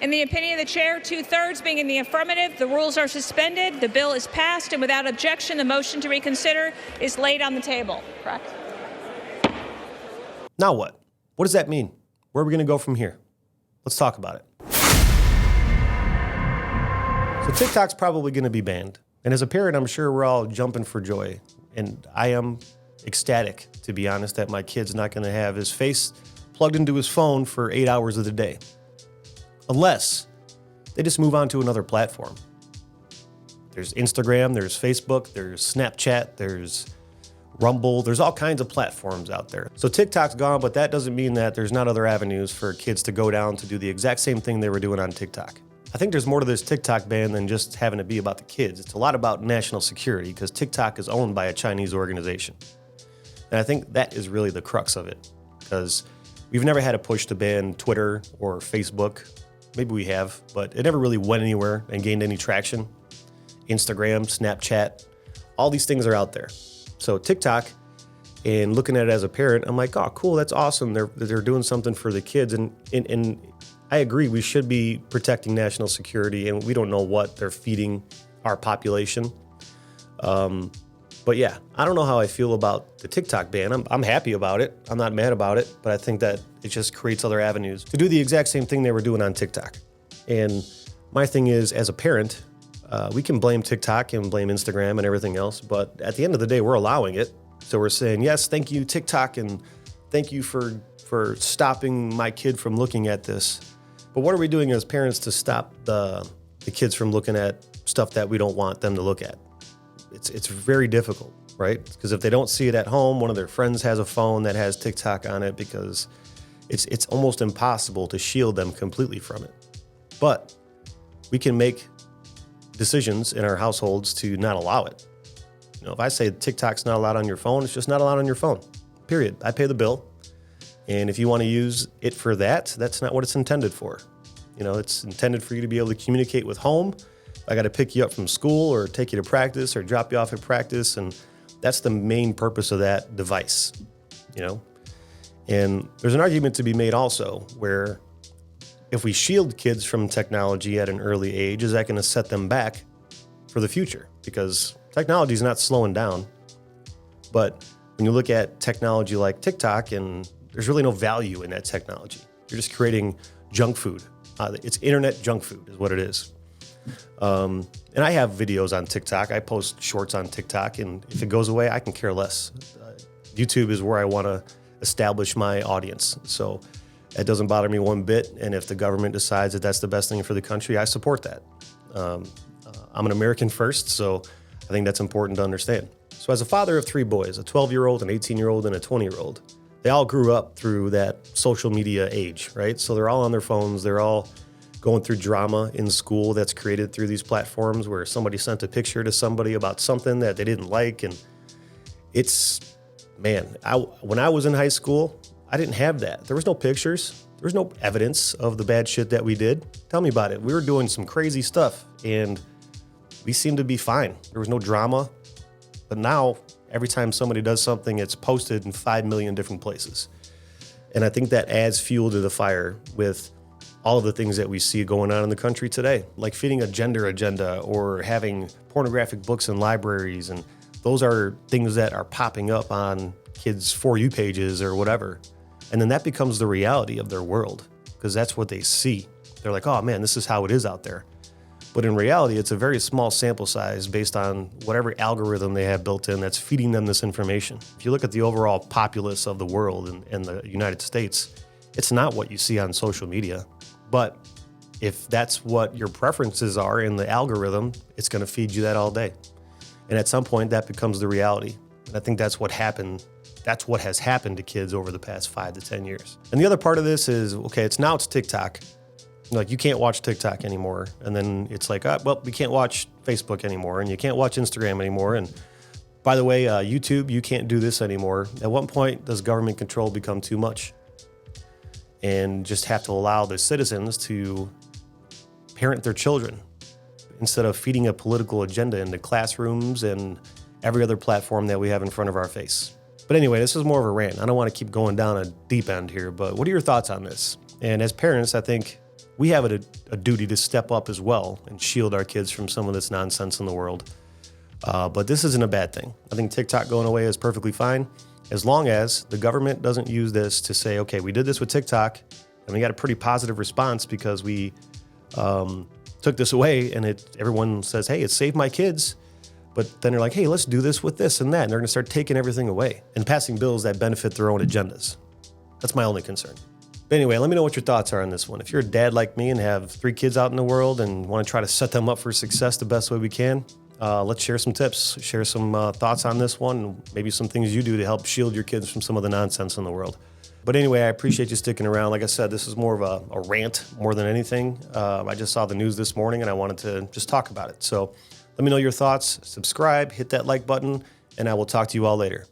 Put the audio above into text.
In the opinion of the chair, 2/3 being in the affirmative, the rules are suspended, the bill is passed, and without objection, the motion to reconsider is laid on the table. Correct? Now what? What does that mean? Where are we going to go from here? Let's talk about it. So TikTok's probably going to be banned. And as a parent, I'm sure we're all jumping for joy. And I am ecstatic, to be honest, that my kid's not going to have his face plugged into his phone for 8 hours of the day. Unless they just move on to another platform. There's Instagram, there's Facebook, there's Snapchat, there's Rumble, there's all kinds of platforms out there. So TikTok's gone, but that doesn't mean that there's not other avenues for kids to go down to do the exact same thing they were doing on TikTok. I think there's more to this TikTok ban than just having it be about the kids. It's a lot about national security because TikTok is owned by a Chinese organization. And I think that is really the crux of it because we've never had a push to ban Twitter or Facebook. Maybe we have, but it never really went anywhere and gained any traction. Instagram, Snapchat, all these things are out there. So TikTok, and looking at it as a parent, I'm like, oh, cool, that's awesome. They're doing something for the kids. And I agree, we should be protecting national security, and we don't know what they're feeding our population. But yeah, I don't know how I feel about the TikTok ban. I'm happy about it. I'm not mad about it, but I think that it just creates other avenues to do the exact same thing they were doing on TikTok. And my thing is, as a parent, we can blame TikTok and blame Instagram and everything else, but at the end of the day, we're allowing it. So we're saying, yes, thank you, TikTok, and thank you for stopping my kid from looking at this. But what are we doing as parents to stop the kids from looking at stuff that we don't want them to look at? It's very difficult, right? Because if they don't see it at home, one of their friends has a phone that has TikTok on it because it's almost impossible to shield them completely from it. But we can make decisions in our households to not allow it. You know, if I say TikTok's not allowed on your phone, it's just not allowed on your phone, period. I pay the bill. And if you want to use it for that, that's not what it's intended for. You know, it's intended for you to be able to communicate with home. I got to pick you up from school or take you to practice or drop you off at practice. And that's the main purpose of that device, you know? And there's an argument to be made also where if we shield kids from technology at an early age, is that going to set them back for the future? Because technology is not slowing down. But when you look at technology like TikTok, and there's really no value in that technology. You're just creating junk food. It's internet junk food is what it is. And I have videos on TikTok. I post shorts on TikTok, and if it goes away, I can care less. YouTube is where I want to establish my audience. So it doesn't bother me one bit. And if the government decides that that's the best thing for the country, I support that. I'm an American first, so I think that's important to understand. So as a father of 3 boys, a 12-year-old, an 18-year-old, and a 20-year-old, they all grew up through that social media age, right? So they're all on their phones. They're all going through drama in school that's created through these platforms where somebody sent a picture to somebody about something that they didn't like. And it's, man, when I was in high school, I didn't have that. There was no pictures. There was no evidence of the bad shit that we did. Tell me about it. We were doing some crazy stuff and we seemed to be fine. There was no drama. But now, every time somebody does something, it's posted in 5 million different places. And I think that adds fuel to the fire with all of the things that we see going on in the country today, like feeding a gender agenda or having pornographic books in libraries. And those are things that are popping up on kids' For You pages or whatever. And then that becomes the reality of their world because that's what they see. They're like, oh man, this is how it is out there. But in reality, it's a very small sample size based on whatever algorithm they have built in that's feeding them this information. If you look at the overall populace of the world and the United States, it's not what you see on social media. But if that's what your preferences are in the algorithm, it's going to feed you that all day. And at some point, that becomes the reality. And I think that's what happened. That's what has happened to kids over the past 5 to 10 years. And the other part of this is, okay, it's TikTok. Like, you can't watch TikTok anymore. And then it's like, well, we can't watch Facebook anymore. And you can't watch Instagram anymore. And by the way, YouTube, you can't do this anymore. At what point does government control become too much? And just have to allow the citizens to parent their children instead of feeding a political agenda into classrooms and every other platform that we have in front of our face. But anyway, this is more of a rant. I don't want to keep going down a deep end here, but what are your thoughts on this? And as parents, I think we have a duty to step up as well and shield our kids from some of this nonsense in the world. But this isn't a bad thing. I think TikTok going away is perfectly fine, as long as the government doesn't use this to say, okay, we did this with TikTok, and we got a pretty positive response because we took this away, and everyone says, hey, it saved my kids. But then they're like, hey, let's do this with this and that. And they're going to start taking everything away and passing bills that benefit their own agendas. That's my only concern. But anyway, let me know what your thoughts are on this one. If you're a dad like me and have 3 kids out in the world and want to try to set them up for success the best way we can, let's share some tips, share some thoughts on this one, and maybe some things you do to help shield your kids from some of the nonsense in the world. But anyway, I appreciate you sticking around. Like I said, this is more of a rant more than anything. I just saw the news this morning and I wanted to just talk about it. So let me know your thoughts, subscribe, hit that like button, and I will talk to you all later.